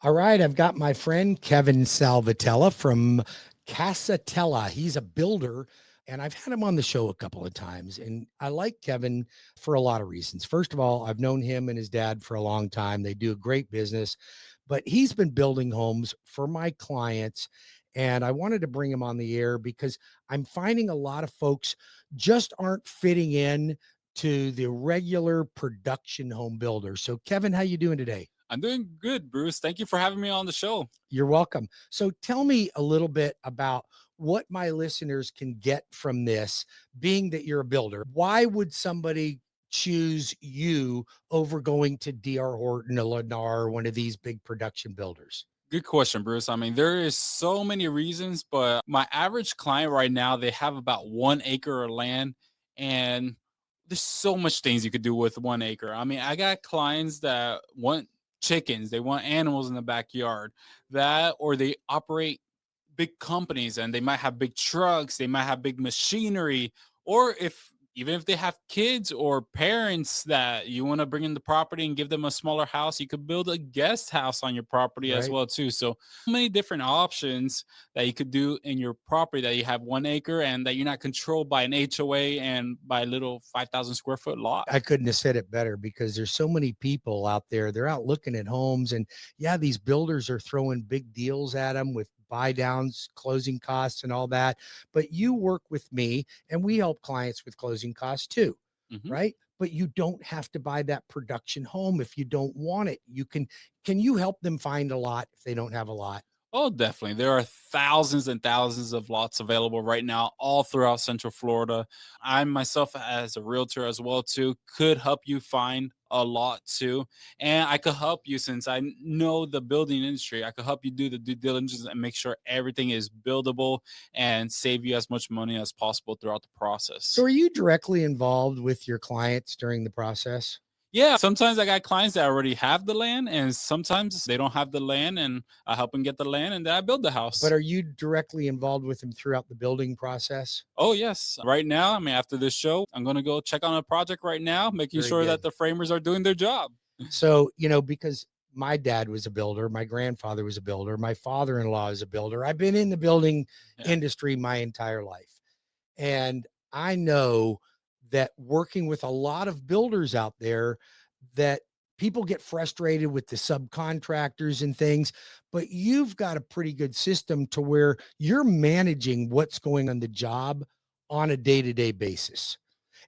All right, I've got my friend Kevin Salvatella from Kasatella. He's a builder, and I've had him on the show a couple of times. And I like Kevin for a lot of reasons. First of all, I've known him and his dad for a long time. They do a great business, but he's been building homes for my clients. And I wanted to bring him on the air because I'm finding a lot of folks just aren't fitting in to the regular production home builder. So, Kevin, how you doing today? I'm doing good, Bruce. Thank you for having me on the show. You're welcome. So tell me a little bit about what my listeners can get from this, being that you're a builder. Why would somebody choose you over going to DR Horton or Lennar, one of these big production builders? Good question, Bruce. I mean, there is so many reasons, but my average client right now, they have about 1 acre of land, and there's so much things you could do with 1 acre. I mean, I got clients that want chickens, they want animals in the backyard, that or they operate big companies and they might have big trucks, they might have big machinery, or if even if they have kids or parents that you want to bring in the property and give them a smaller house, you could build a guest house on your property as Right. well too. So many different options that you could do in your property that you have 1 acre and that you're not controlled by an HOA and by a little 5,000 square foot lot. I couldn't have said it better because there's so many people out there. They're out looking at homes, and yeah, these builders are throwing big deals at them with buy downs, closing costs, and all that. But you work with me, and we help clients with closing costs too, Mhm. right? But you don't have to buy that production home if you don't want it. Can you help them find a lot if they don't have a lot? Oh, definitely. There are thousands and thousands of lots available right now all throughout Central Florida. I myself as a realtor as well too could help you find a lot too. And I could help you since know the building industry. I could help you do the due diligence and make sure everything is buildable and save you as much money as possible throughout the So process. are you directly involved with your clients during the process? Yeah, sometimes I got clients that already have the land and sometimes they don't have the land and I help them get the land and then I build the But house. are you directly involved with them throughout the building process? Oh, yes. Right now, I mean, after this show, I'm going to go check on a project right now, making Very sure that good. the framers are doing their job. So, because my dad was a builder, my grandfather was a builder, my father-in-law is a builder. I've been in the building Yeah. industry my entire life. And I know that working with a lot of builders out there that people get frustrated with the subcontractors and things, but you've got a pretty good system to where you're managing what's going on the job on a day-to-day basis.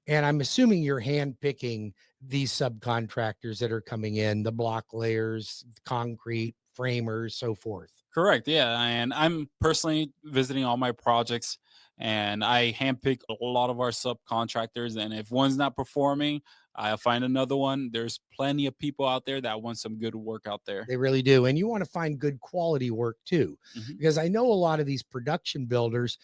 And I'm assuming you're handpicking these subcontractors that are coming in, the block layers, concrete, framers, so forth. Correct. Yeah. And I'm personally visiting all my projects and I handpick a lot of our subcontractors. And if one's not performing, I'll find another one. There's plenty of people out there that want some good work out there. They really do. And you want to find good quality work too, Mhm. because I know a lot of these production builders,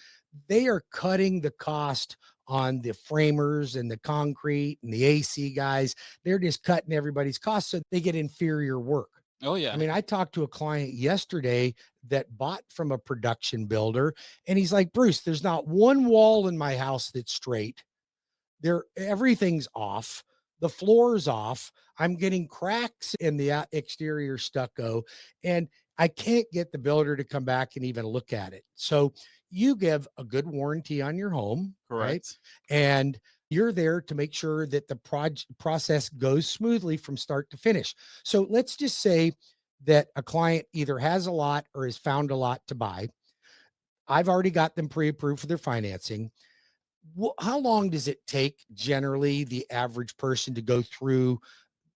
they are cutting the cost on the framers and the concrete and the AC guys. They're just cutting everybody's costs so they get inferior work. Oh, I yeah. mean, I talked to a client yesterday that bought from a production builder, and he's like, Bruce, there's not one wall in my house that's straight. Everything's off. The floor's off. I'm getting cracks in the exterior stucco, and I can't get the builder to come back and even look at it. So you give a good warranty on your home, right? Correct. And you're there to make sure that the process goes smoothly from start to finish. So let's just say that a client either has a lot or has found a lot to buy. I've already got them pre-approved for their financing. How long does it take generally the average person to go through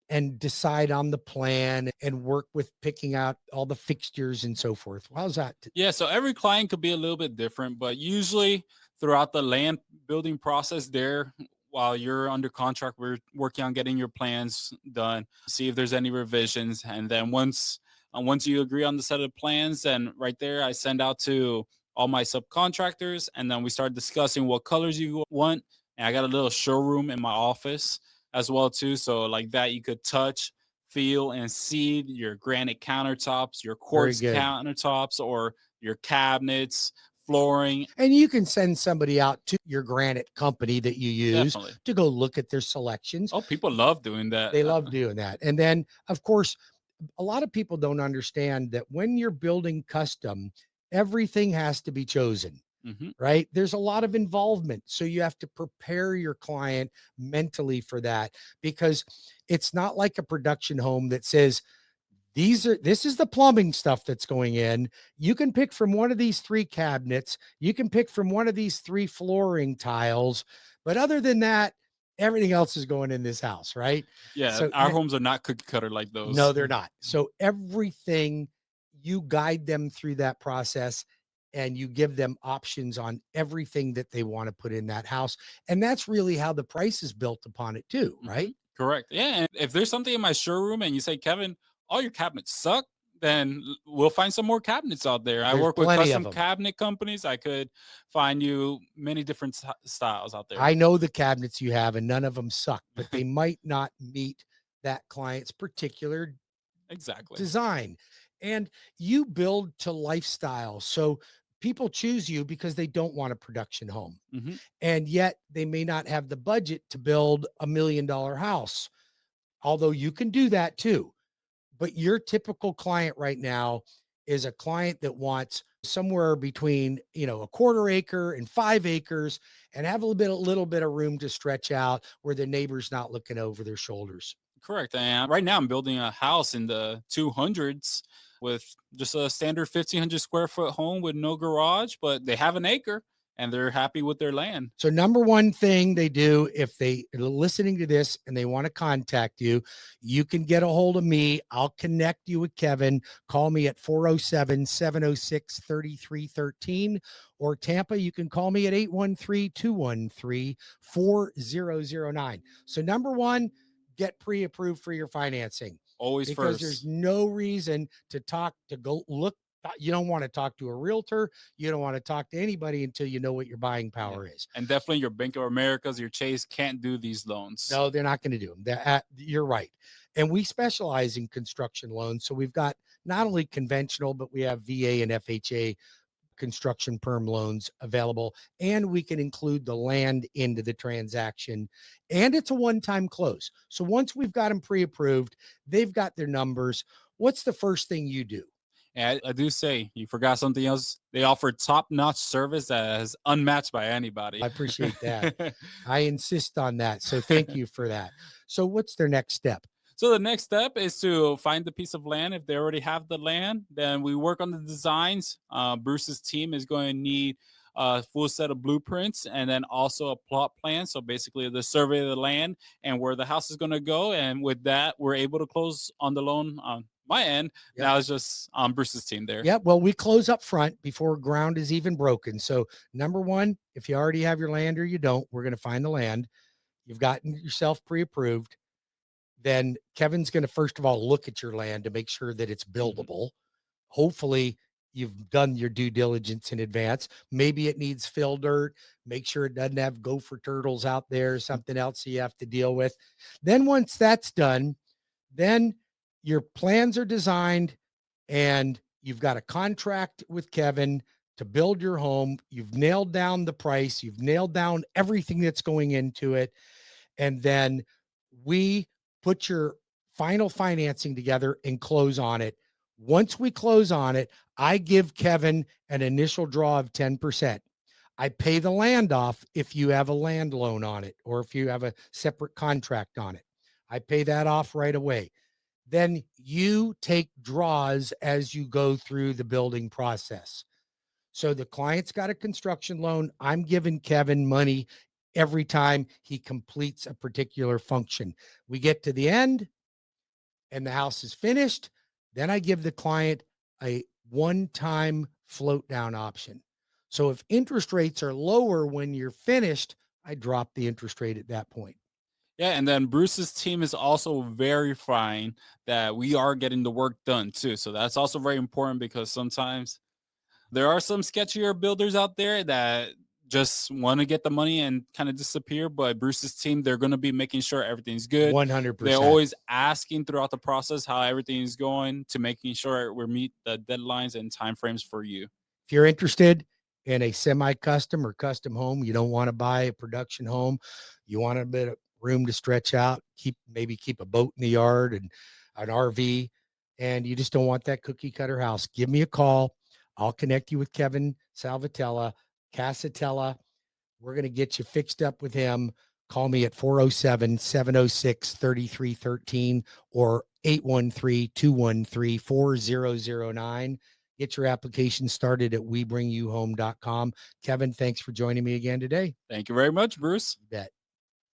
and decide on the plan and work with picking out all the fixtures and so forth? How's that? Yeah, so every client could be a little bit different, but usually throughout the land building process there, while you're under contract, we're working on getting your plans done, see if there's any revisions. And then once you agree on the set of plans, then right there I send out to all my subcontractors and then we start discussing what colors you want. And I got a little showroom in my office as well too. So like that you could touch, feel, and see your granite countertops, your Very quartz good. countertops, or your cabinets, flooring. And you can send somebody out to your granite company that you use Definitely. to go look at their selections. Oh, people love doing that. They love doing that. And then, of course, A lot of people don't understand that when you're building custom, everything has to be chosen, Hmm. right? There's a lot of involvement. So you have to prepare your client mentally for that, because it's not like a production home that says, this is the plumbing stuff that's going in. You can pick from one of these three cabinets. You can pick from one of these three flooring tiles. But other than that, everything else is going in this house, right? Yeah, So our homes are not cookie cutter like no, those. they're not. So everything, you guide them through that process, and you give them options on everything that they want to put in that house. And that's really how the price is built upon it too, Hmm. right? Correct. Yeah, and if there's something in my showroom and you say, Kevin, all your cabinets suck, then we'll find some more cabinets out there. I There's work with plenty of custom them. cabinet companies. I could find you many different styles out there. I know the cabinets you have, and none of them suck, but they might not meet that client's particular Exactly. design. And you build to lifestyle. So people choose you because they don't want a production home. Hmm. And yet they may not have the budget to build $1 million house, although you can do that too. But your typical client right now is a client that wants somewhere between, a quarter acre and 5 acres, and have a little bit of room to stretch out where the neighbor's not looking over their shoulders. Correct. And right now I'm building a house in the 200s with just a standard 1,500 square foot home with no garage, but they have an acre and they're happy with their land. So number one thing they do, if they are listening to this and they want to contact you, you can get a hold of me. I'll connect you with Kevin. Call me at 407-706-3313, or Tampa, you can call me at 813-213-4009. So number one, get pre-approved for your financing, Always because there's first. no reason to go look. You don't want to talk to a realtor. You don't want to talk to anybody until you know what your buying Yeah. power is. And definitely your Bank of Americas, your Chase can't do these loans. No, they're not going to do them. You're right. And we specialize in construction loans. So we've got not only conventional, but we have VA and FHA construction perm loans available. And we can include the land into the transaction. And it's a one-time close. So once we've got them pre-approved, they've got their numbers. What's the first thing you do? And I do say you forgot something else. They offer top-notch service that is unmatched by I anybody. appreciate that. I insist on that. So thank you for that. So what's their next step? So the next step is to find the piece of land. If they already have the land, then we work on the designs. Bruce's team is going to need a full set of blueprints and then also a plot plan. So basically, the survey of the land and where the house is going to go. And with that, we're able to close on the loan on my end. Yep. Now it's just on Bruce's team there. Yeah, well, we close up front before ground is even broken. So, number one, if you already have your land or you don't, we're going to find the land. You've gotten yourself pre approved. Then Kevin's going to, first of all, look at your land to make sure that it's Mhm. buildable. Hopefully, you've done your due diligence in advance. Maybe it needs fill dirt. Make sure it doesn't have gopher turtles out there, something else you have to deal with. Then, once that's done, then your plans are designed, and you've got a contract with Kevin to build your home. You've nailed down the price, you've nailed down everything that's going into it. And then we put your final financing together and close on it. Once we close on it, I give Kevin an initial draw of 10%. I pay the land off if you have a land loan on it, or if you have a separate contract on it. I pay that off right away. Then you take draws as you go through the building process. So the client's got a construction loan. I'm giving Kevin money every time he completes a particular function. We get to the end and the house is finished. Then I give the client a one-time float down option. So if interest rates are lower when you're finished, I drop the interest rate at that point. Yeah, and then Bruce's team is also verifying that we are getting the work done too. So that's also very important because sometimes there are some sketchier builders out there that just want to get the money and kind of disappear. But Bruce's team, they're going to be making sure everything's good. They're 100%. always asking throughout the process how everything is going to making sure we meet the deadlines and timeframes for you. If you're interested in a semi-custom or custom home, you don't want to buy a production home, you want a bit of room to stretch out, keep a boat in the yard and an RV, and you just don't want that cookie cutter house, give me a call. I'll connect you with Kevin Salvatella, Kasatella. We're going to get you fixed up with him. Call me at 407-706-3313 or 813-213-4009. Get your application started at webringyouhome.com. Kevin, thanks for joining me again today. Thank you very much, Bruce. You bet.